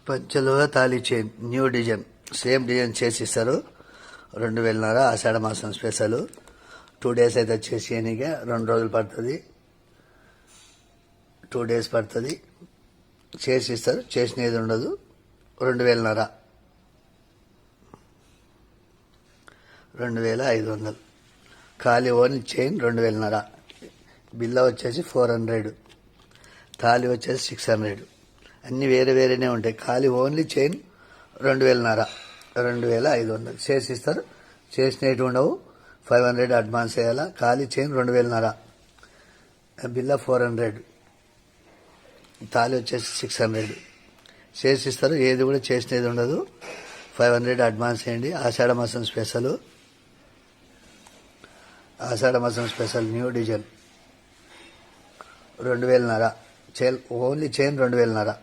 పంచలో తాళీ chain new design same design చేసి ఇస్తారు. 2000 ఆషాఢ మాసం స్పెషల్. 2 days అయితే చేసి 2 రోజులు పడుతుంది. 2 days పడుతుంది. చేసి ఇస్తారు. చేసినది ఉండదు. 2000 2500 ఖాళీ ఓన్లీ చైన్ 2000. బిల్లా వచ్చేసి 400, తాళి వచ్చేసి 600. అన్నీ వేరే వేరేనే ఉంటాయి. ఖాళీ ఓన్లీ చైన్ 2000, 2500 చేసి ఇస్తారు. చేసినవి ఉండవు. 500 అడ్వాన్స్ వేయాలా. ఖాళీ చైన్ 2000, బిల్లా 400, తాళి వచ్చేసి 600 చేసి ఇస్తారు. ఏది కూడా చేసినది ఉండదు. 500 అడ్వాన్స్ వేయండి. ఆషాఢ మాసం స్పెషల్. ఆషాఢ మాసం special new design 2000 chain only chain 2000.